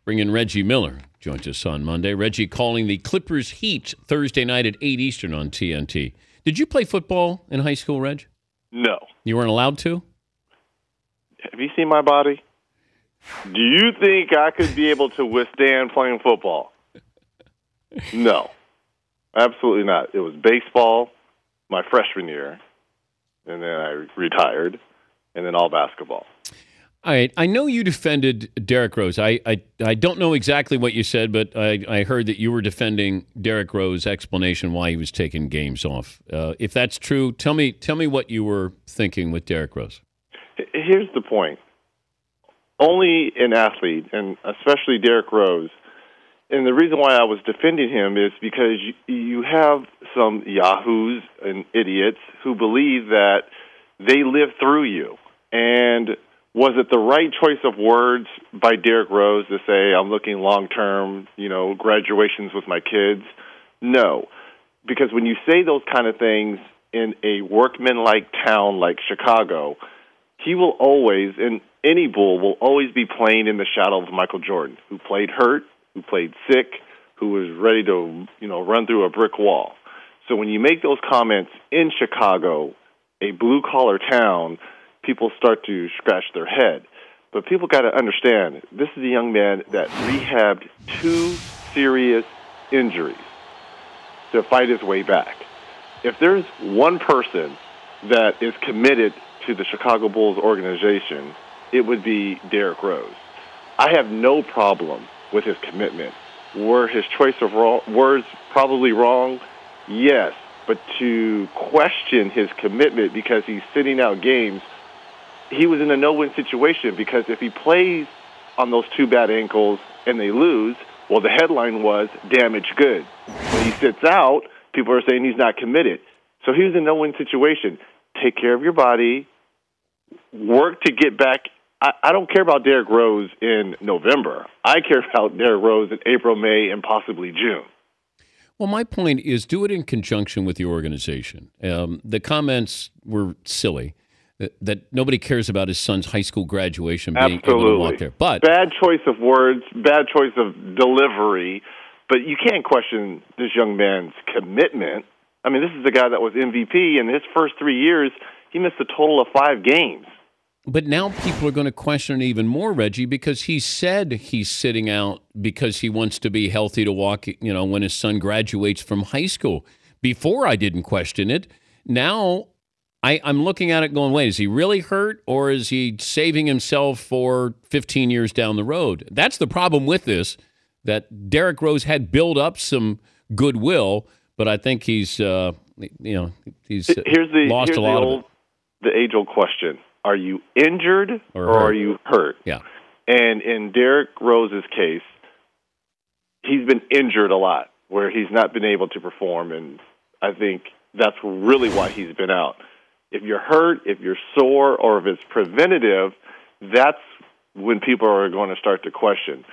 Bring in Reggie Miller. Joins us on Monday. Reggie calling the Clippers Heat Thursday night at 8 Eastern on TNT. Did you play football in high school, Reg? No. You weren't allowed to? Have you seen my body? Do you think I could be able to withstand playing football? No. Absolutely not. It was baseball my freshman year, and then I retired, and then all basketball. All right. I know you defended Derrick Rose. I don't know exactly what you said, but I heard that you were defending Derrick Rose's explanation why he was taking games off. If that's true, tell me what you were thinking with Derrick Rose. Here's the point. Only an athlete, and especially Derrick Rose, and the reason why I was defending him is because you have some yahoos and idiots who believe that they live through you. And was it the right choice of words by Derrick Rose to say, I'm looking long-term, graduations with my kids? No. Because when you say those kind of things in a workmanlike town like Chicago, he will always, and any Bull will always be playing in the shadow of Michael Jordan, who played hurt, who played sick, who was ready to, run through a brick wall. So when you make those comments in Chicago, a blue-collar town, people start to scratch their head. But people got to understand, this is a young man that rehabbed 2 serious injuries to fight his way back. If there's one person that is committed to the Chicago Bulls organization, it would be Derrick Rose. I have no problem with his commitment. Were his choice of words probably wrong? Yes. But to question his commitment because he's sitting out games, he was in a no-win situation because if he plays on those 2 bad ankles and they lose, well, the headline was damage good. When he sits out, people are saying he's not committed. So he was in a no-win situation. Take care of your body. Work to get back. I don't care about Derrick Rose in November. I care about Derrick Rose in April, May, and possibly June. Well, my point is do it in conjunction with the organization. The comments were silly. That nobody cares about his son's high school graduation being able to walk there. But bad choice of words, bad choice of delivery, but you can't question this young man's commitment. I mean, this is a guy that was MVP, and his first 3 years, he missed a total of 5 games. But now people are going to question it even more, Reggie, because he said he's sitting out because he wants to be healthy to walk, when his son graduates from high school. Before I didn't question it. Now I'm looking at it going, wait, is he really hurt or is he saving himself for 15 years down the road? That's the problem with this, that Derrick Rose had built up some goodwill, but I think he's lost a lot of it. The age-old question, are you injured or are you hurt? Yeah. And in Derrick Rose's case, he's been injured a lot where he's not been able to perform, and I think that's really why he's been out. If you're hurt, if you're sore, or if it's preventative, that's when people are going to start to question.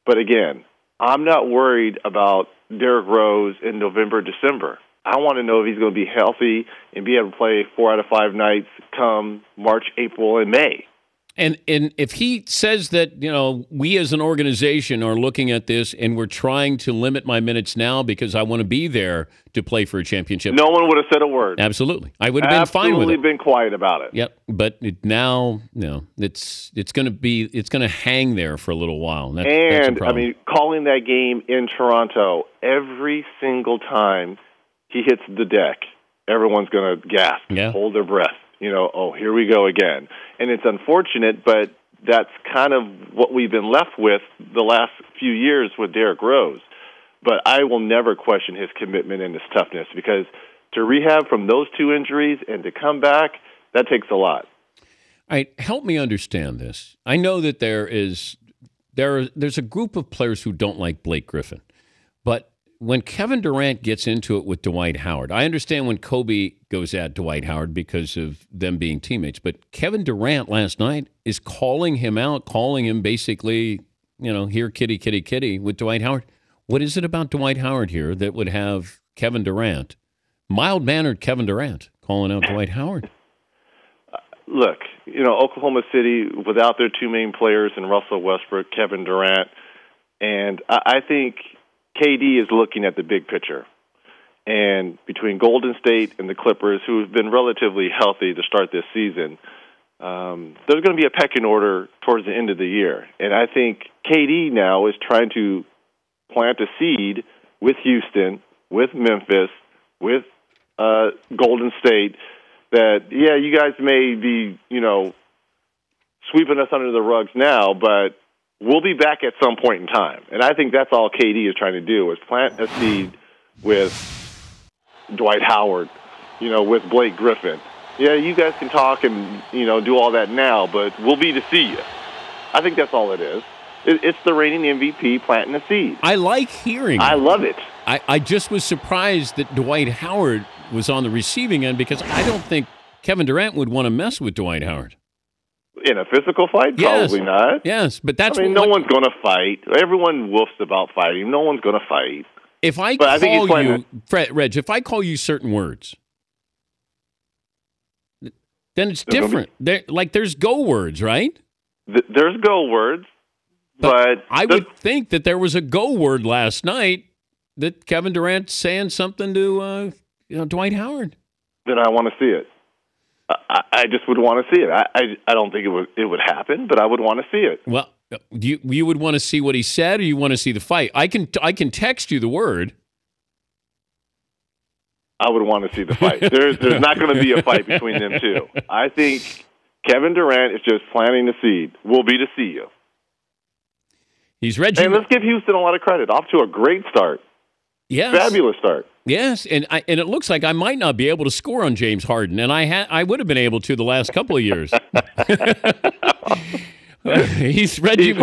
But again, I'm not worried about Derrick Rose in November, December. I want to know if he's going to be healthy and be able to play 4 out of 5 nights come March, April, and May. And if he says that, we as an organization are looking at this and we're trying to limit my minutes now because I want to be there to play for a championship. No one would have said a word. Absolutely. I would have been fine with it. Absolutely been quiet about it. Yep. But now, it's going to hang there for a little while. That's a problem. Calling that game in Toronto, every single time he hits the deck, everyone's going to gasp, hold their breath. Here we go again. And it's unfortunate, but that's kind of what we've been left with the last few years with Derrick Rose. But I will never question his commitment and his toughness because to rehab from those 2 injuries and to come back, that takes a lot. All right, help me understand this. I know that there's a group of players who don't like Blake Griffin, but when Kevin Durant gets into it with Dwight Howard, I understand when Kobe goes at Dwight Howard because of them being teammates, but Kevin Durant last night is calling him out, calling him basically, here, kitty, kitty, kitty, with Dwight Howard. What is it about Dwight Howard here that would have Kevin Durant, mild-mannered Kevin Durant, calling out Dwight Howard? Look, Oklahoma City, without their 2 main players in Russell Westbrook, Kevin Durant, And I think KD is looking at the big picture. And between Golden State and the Clippers, who have been relatively healthy to start this season, there's going to be a pecking order towards the end of the year. And I think KD now is trying to plant a seed with Houston, with Memphis, with Golden State, that, yeah, you guys may be, sweeping us under the rugs now, but we'll be back at some point in time. And I think that's all KD is trying to do, is plant a seed with Dwight Howard, with Blake Griffin. Yeah, you guys can talk and, do all that now, but we'll be to see you. I think that's all it is. It's the reigning MVP planting a seed. I like hearing I love it. I just was surprised that Dwight Howard was on the receiving end, because I don't think Kevin Durant would want to mess with Dwight Howard. In a physical fight? Yes. Probably not. Yes, but that's no one's going to fight. Everyone woofs about fighting. No one's going to fight. If I Reg, if I call you certain words, then it's different. There's go words, right? There's go words, but I would think that there was a go word last night that Kevin Durant's saying something to Dwight Howard. Then I want to see it. I just would want to see it. I don't think it would happen, but I would want to see it. Well, you would want to see what he said, or you want to see the fight? I can text you the word. I would want to see the fight. There's not going to be a fight between them two. I think Kevin Durant is just planting the seed. We'll be to see you. He's Reggie. And let's give Houston a lot of credit. Off to a great start. Yes. Fabulous start. Yes, and it looks like I might not be able to score on James Harden, and I would have been able to the last couple of years. He's Reggie.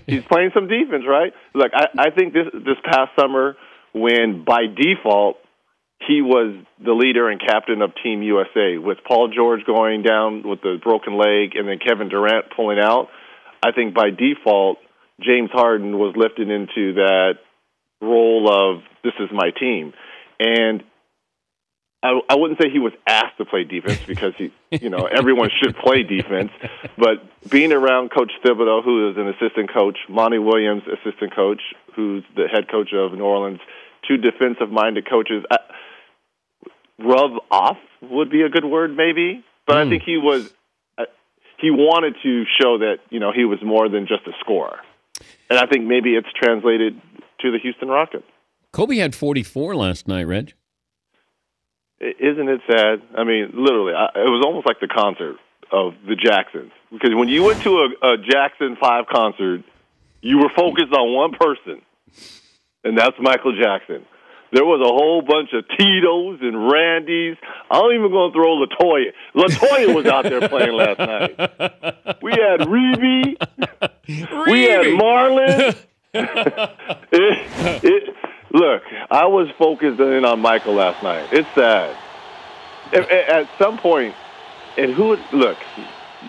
He's playing some defense, right? Look, I think this past summer, when by default he was the leader and captain of Team USA, with Paul George going down with the broken leg and then Kevin Durant pulling out, I think by default James Harden was lifted into that role of, this is my team. And I wouldn't say he was asked to play defense, because everyone should play defense. But being around Coach Thibodeau, who is an assistant coach, Monty Williams, assistant coach, who's the head coach of New Orleans, two defensive-minded coaches, rub off would be a good word, maybe. But I think he wanted to show that he was more than just a scorer, and I think maybe it's translated to the Houston Rockets. Kobe had 44 last night, Reg. Isn't it sad? I mean, literally, it was almost like the concert of the Jacksons. Because when you went to a Jackson 5 concert, you were focused on one person, and that's Michael Jackson. There was a whole bunch of Tito's and Randys. I'm even going to throw LaToya. LaToya was out there playing last night. We had Reeby. We had Marlon. Look, I was focused in on Michael last night. It's sad. At some point, look,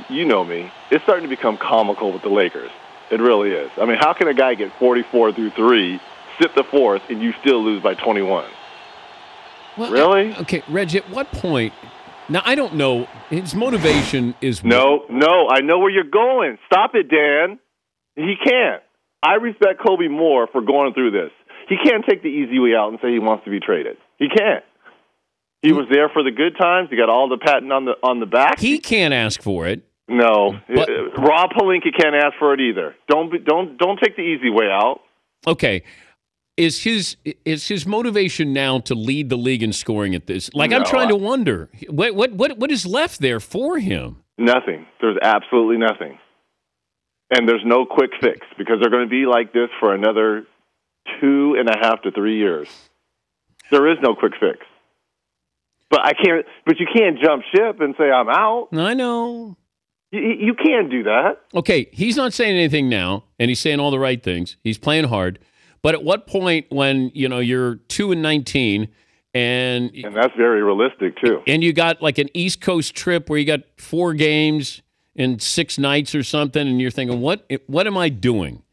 you know me, it's starting to become comical with the Lakers. It really is. I mean, how can a guy get 44 through 3, sit the fourth, and you still lose by 21? Well, really? Okay, Reg, at what point? Now, I don't know. His motivation is... No, I know where you're going. Stop it, Dan. He can't. I respect Kobe more for going through this. He can't take the easy way out and say he wants to be traded. He can't. He was there for the good times. He got all the patent on the back. He can't ask for it. No, but Rob Pelinka can't ask for it either. Don't take the easy way out. Okay, is his motivation now to lead the league in scoring at this? Like, no, I'm trying to wonder what is left there for him. Nothing. There's absolutely nothing, and there's no quick fix, because they're going to be like this for another 2.5 to 3 years. There is no quick fix. But you can't jump ship and say I'm out. I know. You can't do that. Okay, he's not saying anything now, and he's saying all the right things. He's playing hard. But at what point, when you're 2-19, and that's very realistic too, and you got like an East Coast trip where you got 4 games in 6 nights or something, and you're thinking, what am I doing?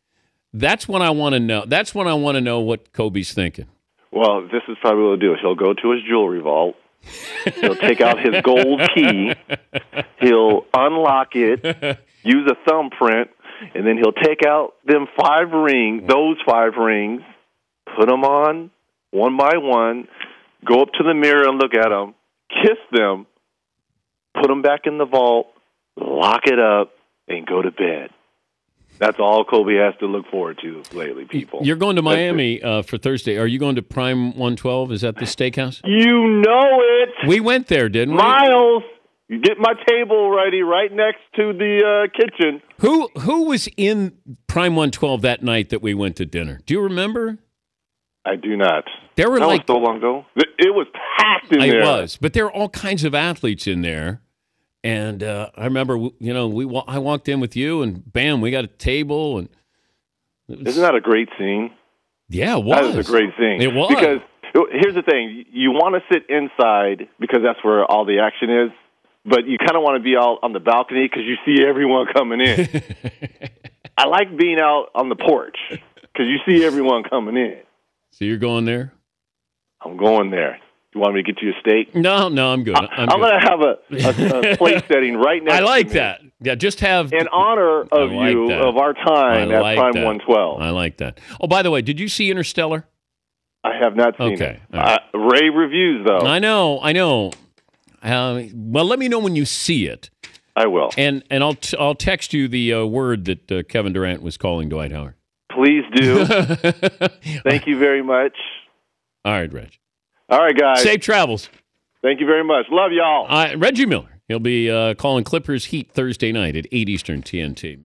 That's what I want to know. That's when I want to know what Kobe's thinking. Well, this is probably what he'll do. He'll go to his jewelry vault. He'll take out his gold key. He'll unlock it, use a thumbprint, and then he'll take out them 5 rings, those 5 rings, put them on one by one, go up to the mirror and look at them, kiss them, put them back in the vault, lock it up, and go to bed. That's all Kobe has to look forward to lately, people. You're going to Miami for Thursday. Are you going to Prime 112? Is that the steakhouse? You know it. We went there, didn't we? Miles, you get my table ready right next to the kitchen. Who was in Prime 112 that night that we went to dinner? Do you remember? I do not. There were that was so long ago. It was packed in there. It was, but there were all kinds of athletes in there. And I remember, I walked in with you, and bam, we got a table. And isn't that a great scene? Yeah, it was. That is a great scene. It was. Because here's the thing: you want to sit inside because that's where all the action is, but you kind of want to be out on the balcony because you see everyone coming in. I like being out on the porch because you see everyone coming in. So you're going there? I'm going there. You want me to get you a steak? No, I'm good. I'm going to have a place setting right next to me. I like that. Yeah, just have... In honor of you, of our time at Prime 112. I like that. Oh, by the way, did you see Interstellar? I have not seen it. Right. Rave reviews, though. I know. Well, let me know when you see it. I will. And I'll text you the word that Kevin Durant was calling Dwight Howard. Please do. Thank you very much. All right, Reg. All right, guys. Safe travels. Thank you very much. Love y'all. Reggie Miller. He'll be calling Clippers Heat Thursday night at 8 Eastern TNT.